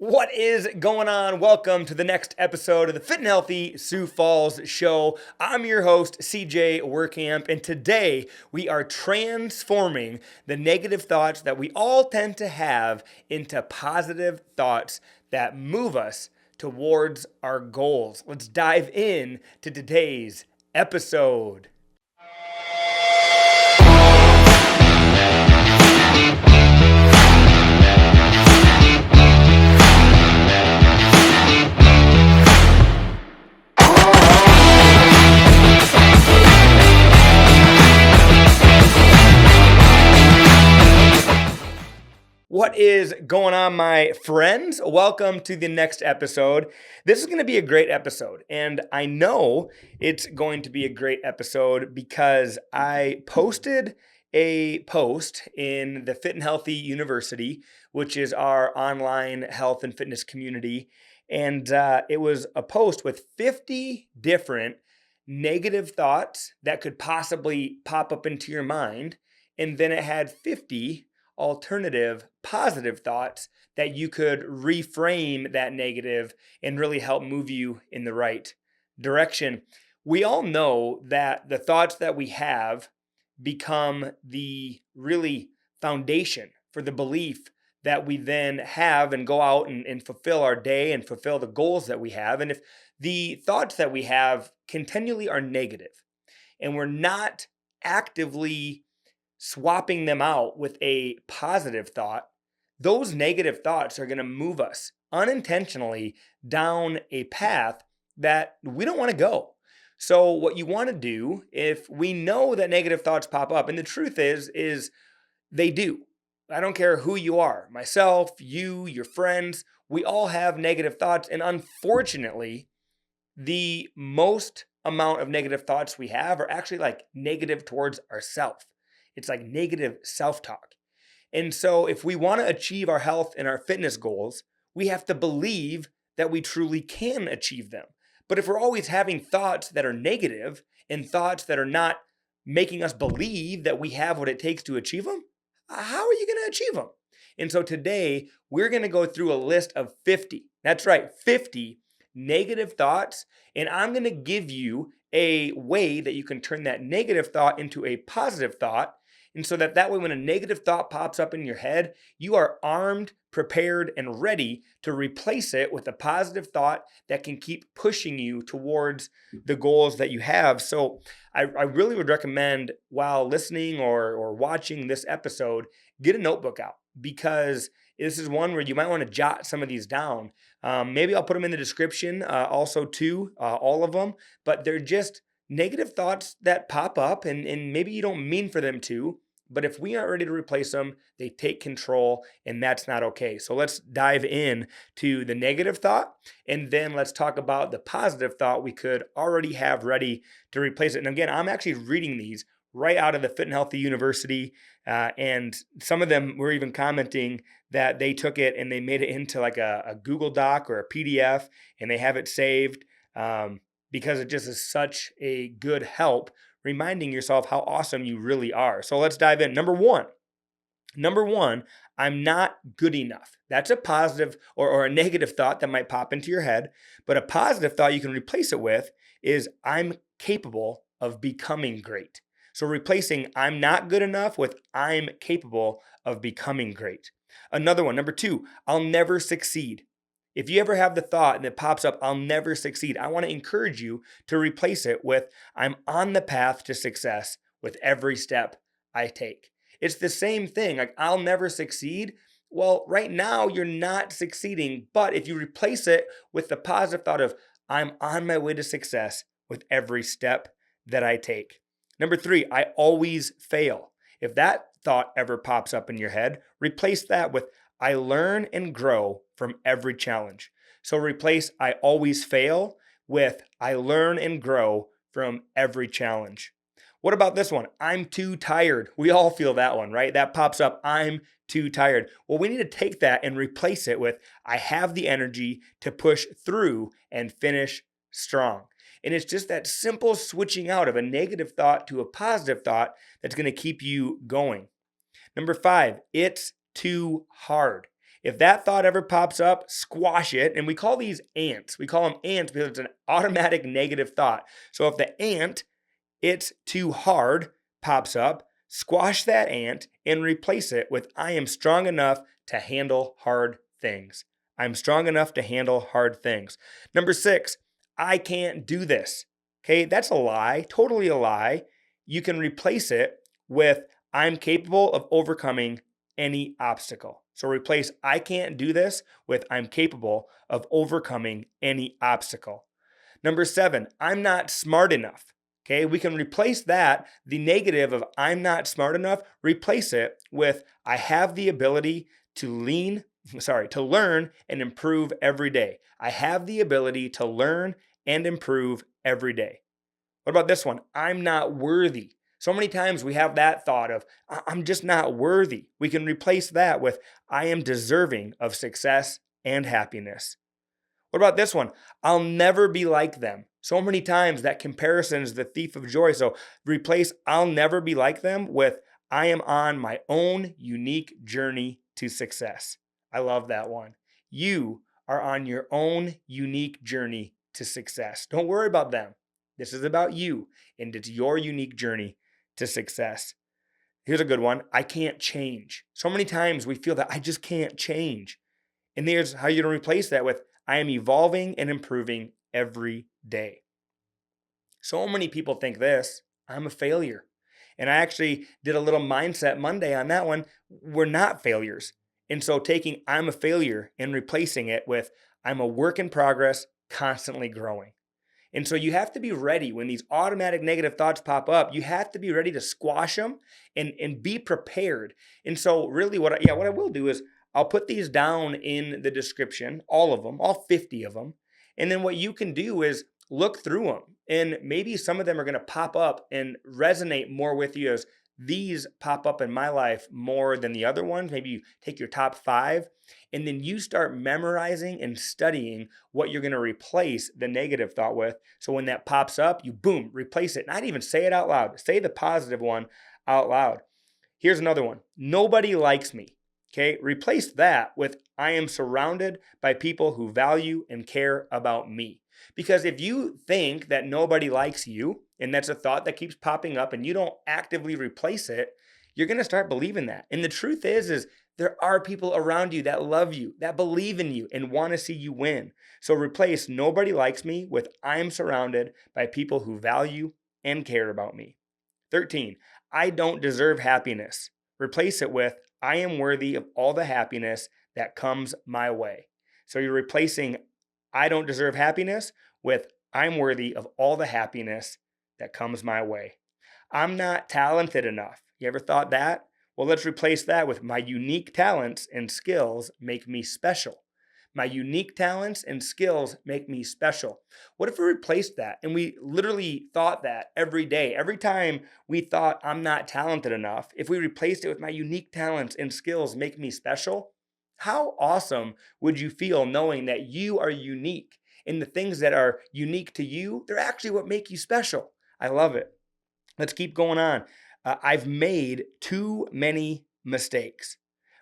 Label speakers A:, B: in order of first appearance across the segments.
A: What is going on? Welcome to the next episode of the Fit and Healthy Sioux Falls Show. I'm your host, CJ Workamp, and today we are transforming the negative thoughts that we all tend to have into positive thoughts that move us towards our goals. Let's dive in to today's episode. What is going on, my friends? Welcome to the next episode. This is going to be a great episode, and I know it's going to be a great episode because I posted a post in the Fit and Healthy University, which is our online health and fitness community, and it was a post with 50 different negative thoughts that could possibly pop up into your mind, and then it had 50 alternative positive thoughts that you could reframe that negative and really help move you in the right direction. We all know that the thoughts that we have become the really foundation for the belief that we then have and go out and fulfill our day and fulfill the goals that we have. And if the thoughts that we have continually are negative and we're not actively swapping them out with a positive thought, those negative thoughts are going to move us unintentionally down a path that we don't want to go. So what you want to do, if we know that negative thoughts pop up, and the truth is they do. I don't care who you are, myself, you, your friends, we all have negative thoughts. And unfortunately, the most amount of negative thoughts we have are actually like negative towards ourselves. It's like negative self-talk. And so if we want to achieve our health and our fitness goals, we have to believe that we truly can achieve them. But if we're always having thoughts that are negative and thoughts that are not making us believe that we have what it takes to achieve them, how are you going to achieve them? And so today we're going to go through a list of 50. That's right, 50 negative thoughts. And I'm going to give you a way that you can turn that negative thought into a positive thought. And so that way, when a negative thought pops up in your head, you are armed, prepared, and ready to replace it with a positive thought that can keep pushing you towards the goals that you have. So I really would recommend, while listening or watching this episode, get a notebook out, because this is one where you might want to jot some of these down. Maybe I'll put them in the description also too, all of them, but they're just negative thoughts that pop up and maybe you don't mean for them to, but if we aren't ready to replace them, they take control, and that's not okay. So let's dive in to the negative thought, and then let's talk about the positive thought we could already have ready to replace it. And again, I'm actually reading these right out of the Fit and Healthy University, and some of them were even commenting that they took it and they made it into like a Google Doc or a PDF, and they have it saved. Because it just is such a good help reminding yourself how awesome you really are. So let's dive in. Number one, I'm not good enough. That's a positive or a negative thought that might pop into your head. But a positive thought you can replace it with is I'm capable of becoming great. So replacing I'm not good enough with I'm capable of becoming great. Another one, number two, I'll never succeed. If you ever have the thought and it pops up, I'll never succeed, I want to encourage you to replace it with I'm on the path to success with every step I take. It's the same thing. Like, I'll never succeed. Well, right now you're not succeeding, but if you replace it with the positive thought of I'm on my way to success with every step that I take. Number three, I always fail. If that thought ever pops up in your head, replace that with I learn and grow from every challenge. So replace I always fail with I learn and grow from every challenge. What about this one? I'm too tired. We all feel that one, right? That pops up. I'm too tired. Well, we need to take that and replace it with I have the energy to push through and finish strong. And it's just that simple switching out of a negative thought to a positive thought that's going to keep you going. Number five, it's too hard. If that thought ever pops up, squash it. And we call these ants. We call them ants because it's an automatic negative thought. So if the ant, it's too hard, pops up, squash that ant and replace it with I am strong enough to handle hard things. I'm strong enough to handle hard things. Number 6, I can't do this. Okay, that's a lie, totally a lie. You can replace it with I'm capable of overcoming any obstacle. So replace I can't do this with I'm capable of overcoming any obstacle. Number 7, I'm not smart enough. Okay, we can replace that, the negative of I'm not smart enough, replace it with I have the ability to learn and improve every day. I have the ability to learn and improve every day. What about this one? I'm not worthy. So many times we have that thought of I'm just not worthy. We can replace that with I am deserving of success and happiness. What about this one? I'll never be like them. So many times that comparison is the thief of joy. So replace I'll never be like them with I am on my own unique journey to success. I love that one. You are on your own unique journey to success. Don't worry about them. This is about you, and it's your unique journey to success. Here's a good one. I can't change. So many times we feel that I just can't change. And here's how you're going to replace that with I am evolving and improving every day. So many people think this, I'm a failure. And I actually did a little mindset Monday on that one. We're not failures. And so taking I'm a failure and replacing it with I'm a work in progress, constantly growing. And so you have to be ready when these automatic negative thoughts pop up. You have to be ready to squash them and be prepared. And so really what I will do is I'll put these down in the description, all of them, all 50 of them. And then what you can do is look through them. And maybe some of them are going to pop up and resonate more with you as these pop up in my life more than the other ones. Maybe you take your top 5 and then you start memorizing and studying what you're going to replace the negative thought with. So when that pops up, you boom, replace it. Not even say it out loud. Say the positive one out loud. Here's another one. Nobody likes me. Okay, replace that with I am surrounded by people who value and care about me. Because if you think that nobody likes you, and that's a thought that keeps popping up and you don't actively replace it, you're going to start believing that. And the truth is there are people around you that love you, that believe in you and want to see you win. So replace nobody likes me with I am surrounded by people who value and care about me. 13, I don't deserve happiness. Replace it with I am worthy of all the happiness that comes my way. So you're replacing I don't deserve happiness with I'm worthy of all the happiness that comes my way. I'm not talented enough. You ever thought that? Well, let's replace that with my unique talents and skills make me special. My unique talents and skills make me special. What if we replaced that and we literally thought that every day? Every time we thought I'm not talented enough, if we replaced it with my unique talents and skills make me special, how awesome would you feel knowing that you are unique and the things that are unique to you, they're actually what make you special? I love it. Let's keep going on. I've made too many mistakes.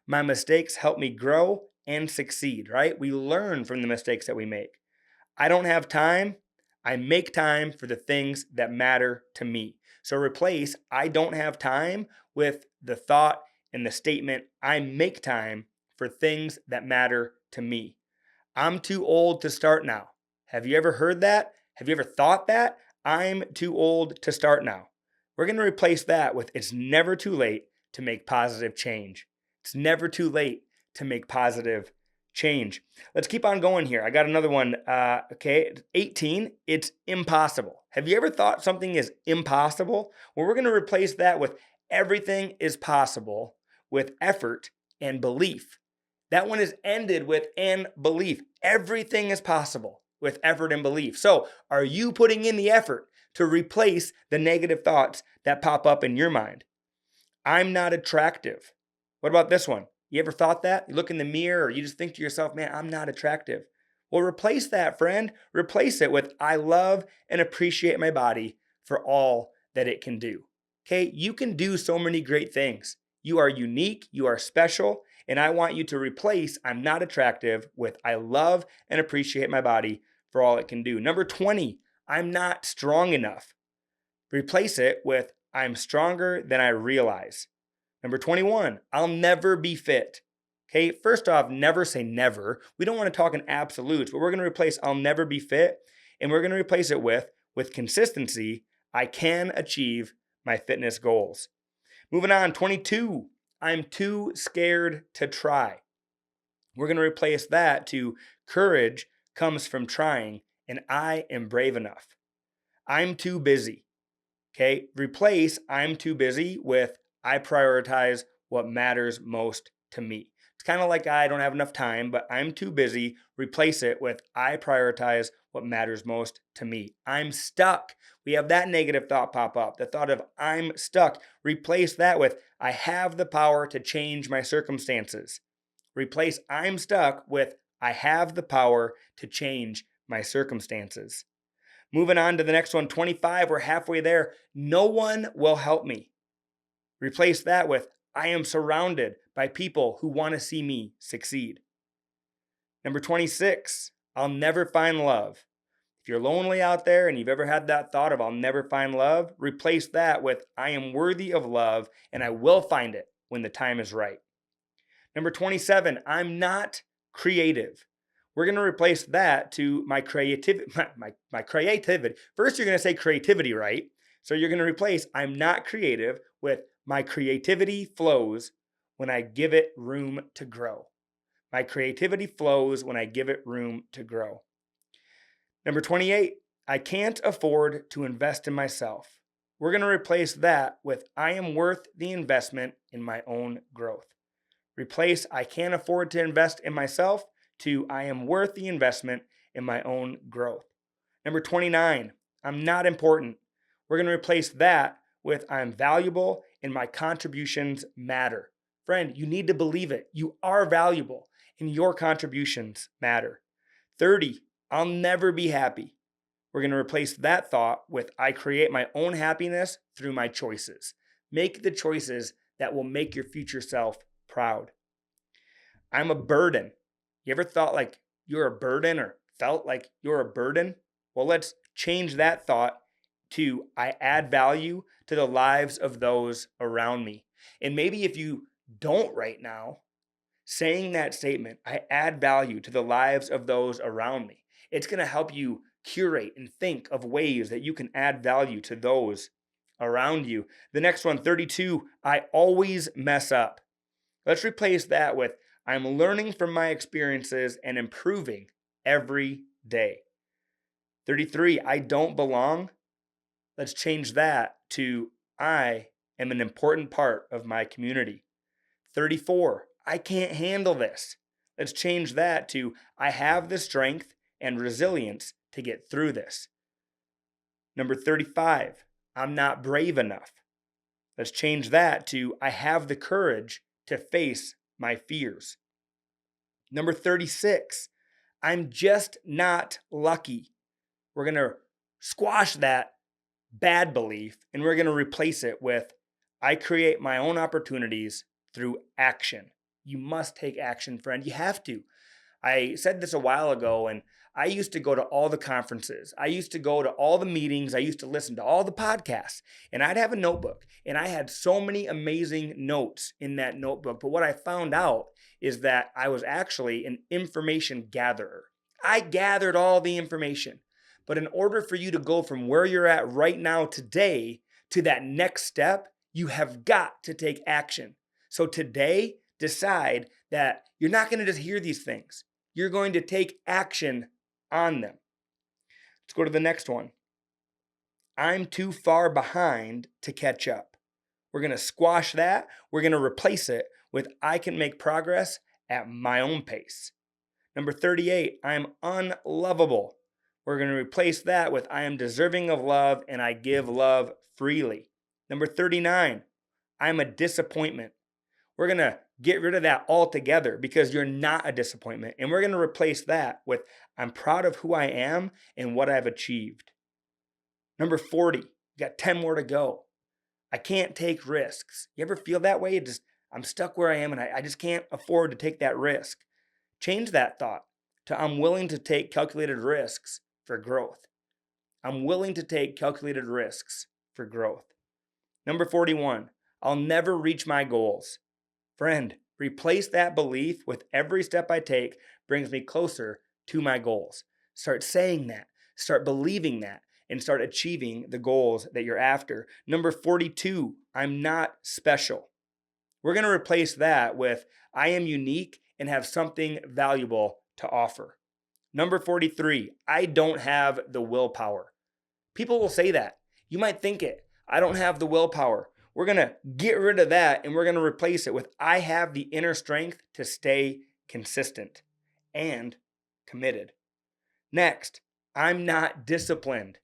A: My mistakes help me grow and succeed, right? We learn from the mistakes that we make. I don't have time. I make time for the things that matter to me. So replace I don't have time with the thought and the statement I make time for things that matter to me. I'm too old to start now. Have you ever heard that? Have you ever thought that? I'm too old to start now. We're going to replace that with it's never too late to make positive change. It's never too late to make positive change. Let's keep on going here. I got another one. 18, it's impossible. Have you ever thought something is impossible? Well, we're going to replace that with everything is possible with effort and belief. That one is ended with and belief. Everything is possible with effort and belief. So are you putting in the effort to replace the negative thoughts that pop up in your mind? I'm not attractive. What about this one? You ever thought that? You look in the mirror or you just think to yourself, man, I'm not attractive. Well, replace that, friend. Replace it with I love and appreciate my body for all that it can do. Okay, you can do so many great things. You are unique, you are special, And I want you to replace I'm not attractive with I love and appreciate my body for all it can do. Number 20, I'm not strong enough. Replace it with I'm stronger than I realize. Number 21, I'll never be fit. Okay, first off, never say never. We don't want to talk in absolutes, but we're going to replace I'll never be fit, and we're going to replace it with consistency, I can achieve my fitness goals. Moving on, 22, I'm too scared to try. We're going to replace that to courage comes from trying, and I am brave enough. I'm too busy. Okay, replace I'm too busy with I prioritize what matters most to me. It's kind of like I don't have enough time, but I'm too busy. Replace it with I prioritize what matters most to me. I'm stuck. We have that negative thought pop up. The thought of I'm stuck. Replace that with I have the power to change my circumstances. Replace I'm stuck with I have the power to change my circumstances. Moving on to the next one, 25, we're halfway there. No one will help me. Replace that with I am surrounded by people who want to see me succeed. Number 26, I'll never find love. If you're lonely out there and you've ever had that thought of I'll never find love, replace that with I am worthy of love and I will find it when the time is right. Number 27, I'm not creative. We're going to replace that to my creativity. My creativity. First, you're going to say creativity, right? So you're going to replace I'm not creative with my creativity flows when I give it room to grow. My creativity flows when I give it room to grow. Number 28, I can't afford to invest in myself. We're going to replace that with I am worth the investment in my own growth. Replace I can't afford to invest in myself to I am worth the investment in my own growth. Number 29, I'm not important. We're going to replace that with I'm valuable and my contributions matter. Friend, you need to believe it. You are valuable and your contributions matter. 30, I'll never be happy. We're going to replace that thought with I create my own happiness through my choices. Make the choices that will make your future self proud. I'm a burden. You ever thought like you're a burden or felt like you're a burden? Well, let's change that thought to I add value to the lives of those around me. And maybe if you don't right now, saying that statement, I add value to the lives of those around me, it's going to help you curate and think of ways that you can add value to those around you. The next one, 32, I always mess up. Let's replace that with I'm learning from my experiences and improving every day. 33, I don't belong. Let's change that to I am an important part of my community. 34, I can't handle this. Let's change that to I have the strength and resilience to get through this. Number 35, I'm not brave enough. Let's change that to I have the courage to face my fears. Number 36, I'm just not lucky. We're going to squash that bad belief and we're going to replace it with I create my own opportunities through action. You must take action, friend. You have to. I said this a while ago, and I used to go to all the conferences. I used to go to all the meetings. I used to listen to all the podcasts, and I'd have a notebook, and I had so many amazing notes in that notebook. But what I found out is that I was actually an information gatherer. I gathered all the information. But in order for you to go from where you're at right now today to that next step, you have got to take action. So today, decide that you're not going to just hear these things. You're going to take action on them. Let's go to the next one. I'm too far behind to catch up. We're going to squash that. We're going to replace it with I can make progress at my own pace. Number 38, I'm unlovable. We're going to replace that with I am deserving of love and I give love freely. Number 39, I'm a disappointment. We're going to get rid of that altogether because you're not a disappointment. And we're going to replace that with I'm proud of who I am and what I've achieved. Number 40, you got 10 more to go. I can't take risks. You ever feel that way? I'm stuck where I am and I just can't afford to take that risk. Change that thought to I'm willing to take calculated risks for growth. I'm willing to take calculated risks for growth. Number 41, I'll never reach my goals. Friend, replace that belief with every step I take brings me closer to my goals. Start saying that, start believing that, and start achieving the goals that you're after. Number 42, I'm not special. We're going to replace that with I am unique and have something valuable to offer. Number 43, I don't have the willpower. People will say that. You might think it. I don't have the willpower. We're going to get rid of that and we're going to replace it with I have the inner strength to stay consistent and committed. Next, I'm not disciplined.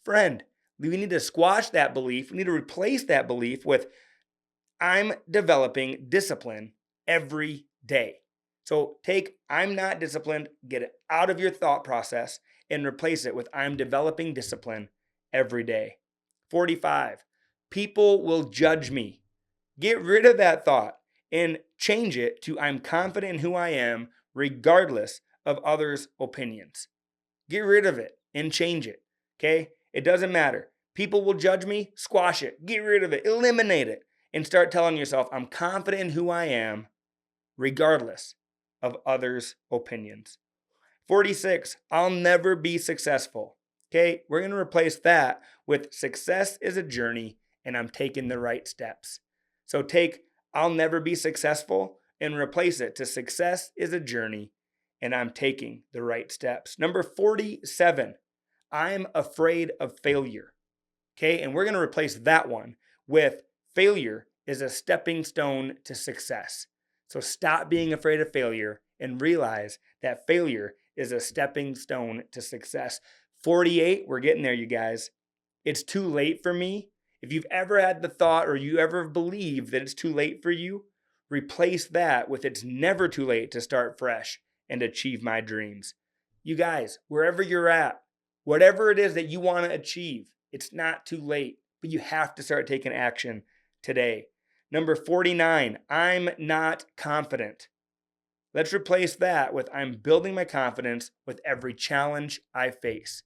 A: Friend, we need to squash that belief. We need to replace that belief with I'm developing discipline every day. So take I'm not disciplined, get it out of your thought process, and replace it with I'm developing discipline every day. 45, people will judge me. Get rid of that thought and change it to I'm confident in who I am regardless of others' opinions. Get rid of it and change it, okay? It doesn't matter. People will judge me, squash it, get rid of it, eliminate it, and start telling yourself, I'm confident in who I am, regardless of others' opinions. 46, I'll never be successful. Okay, we're going to replace that with success is a journey and I'm taking the right steps. So take I'll never be successful and replace it to success is a journey and I'm taking the right steps. Number 47, I'm afraid of failure. Okay, and we're going to replace that one with failure is a stepping stone to success. So stop being afraid of failure and realize that failure is a stepping stone to success. 48, we're getting there, you guys. It's too late for me. If you've ever had the thought or you ever believe that it's too late for you, replace that with it's never too late to start fresh and achieve my dreams. You guys, wherever you're at, whatever it is that you want to achieve, it's not too late, but you have to start taking action today. Number 49, I'm not confident. Let's replace that with I'm building my confidence with every challenge I face.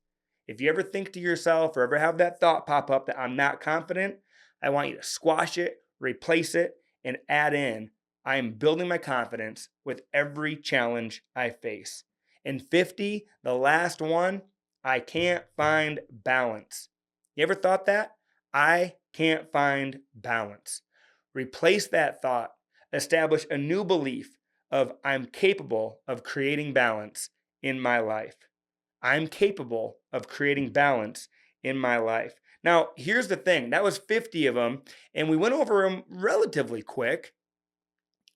A: If you ever think to yourself or ever have that thought pop up that I'm not confident, I want you to squash it, replace it, and add in I am building my confidence with every challenge I face. And 50, the last one, I can't find balance. You ever thought that? I can't find balance. Replace that thought. Establish a new belief of I'm capable of creating balance in my life. I'm capable of creating balance in my life. Now, here's the thing. That was 50 of them, and we went over them relatively quick.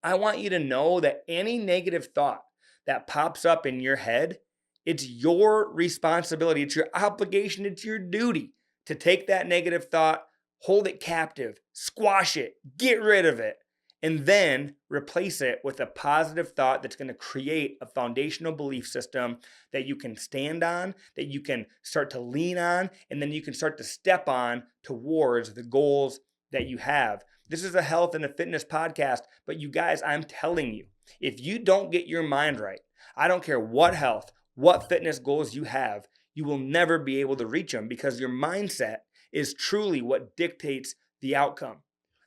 A: I want you to know that any negative thought that pops up in your head, it's your responsibility, it's your obligation, it's your duty to take that negative thought, hold it captive, squash it, get rid of it, and then replace it with a positive thought that's going to create a foundational belief system that you can stand on, that you can start to lean on, and then you can start to step on towards the goals that you have. This is a health and a fitness podcast, but you guys, I'm telling you, if you don't get your mind right, I don't care what health, what fitness goals you have, you will never be able to reach them because your mindset is truly what dictates the outcome.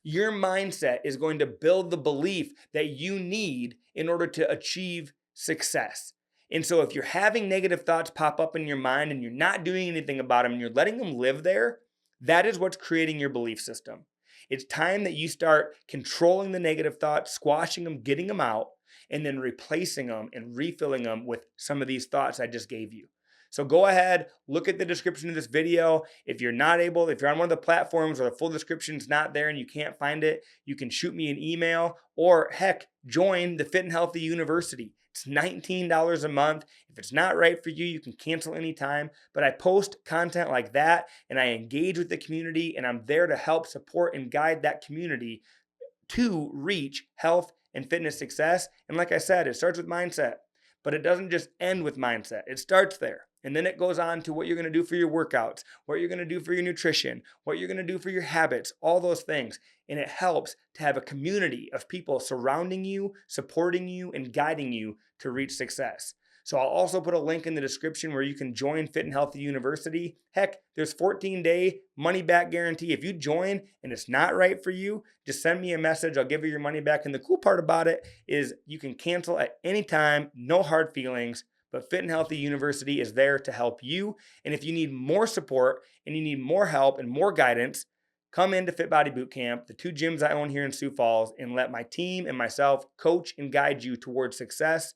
A: Your mindset is going to build the belief that you need in order to achieve success. And so if you're having negative thoughts pop up in your mind and you're not doing anything about them and you're letting them live there, that is what's creating your belief system. It's time that you start controlling the negative thoughts, squashing them, getting them out, and then replacing them and refilling them with some of these thoughts I just gave you. So go ahead, look at the description of this video. If you're on one of the platforms or the full description's not there and you can't find it, you can shoot me an email or heck, join the Fit and Healthy University. It's $19 a month. If it's not right for you, you can cancel anytime. But I post content like that and I engage with the community and I'm there to help support and guide that community to reach health and fitness success. And like I said, it starts with mindset. But it doesn't just end with mindset. It starts there. And then it goes on to what you're going to do for your workouts, what you're going to do for your nutrition, what you're going to do for your habits, all those things. And it helps to have a community of people surrounding you, supporting you, and guiding you to reach success. So I'll also put a link in the description where you can join Fit and Healthy University. Heck, there's 14-day money back guarantee. If you join and it's not right for you, just send me a message. I'll give you your money back. And the cool part about it is you can cancel at any time, no hard feelings. But Fit and Healthy University is there to help you. And if you need more support and you need more help and more guidance, come into Fit Body Bootcamp, the 2 gyms I own here in Sioux Falls, and let my team and myself coach and guide you towards success.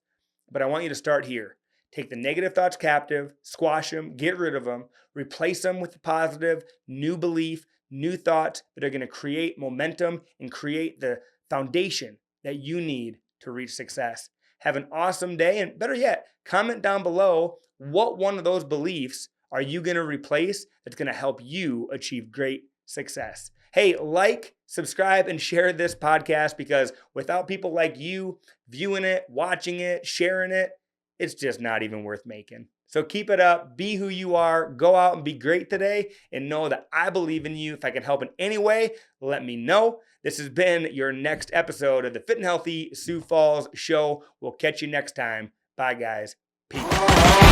A: But I want you to start here. Take the negative thoughts captive, squash them, get rid of them, replace them with the positive, new belief, new thoughts that are going to create momentum and create the foundation that you need to reach success. Have an awesome day, and better yet, comment down below what one of those beliefs are you going to replace that's going to help you achieve great success. Hey, like, subscribe, and share this podcast, because without people like you viewing it, watching it, sharing it, it's just not even worth making. So keep it up, be who you are, go out and be great today, and know that I believe in you. If I can help in any way, let me know. This has been your next episode of the Fit and Healthy Sioux Falls Show. We'll catch you next time. Bye, guys. Peace.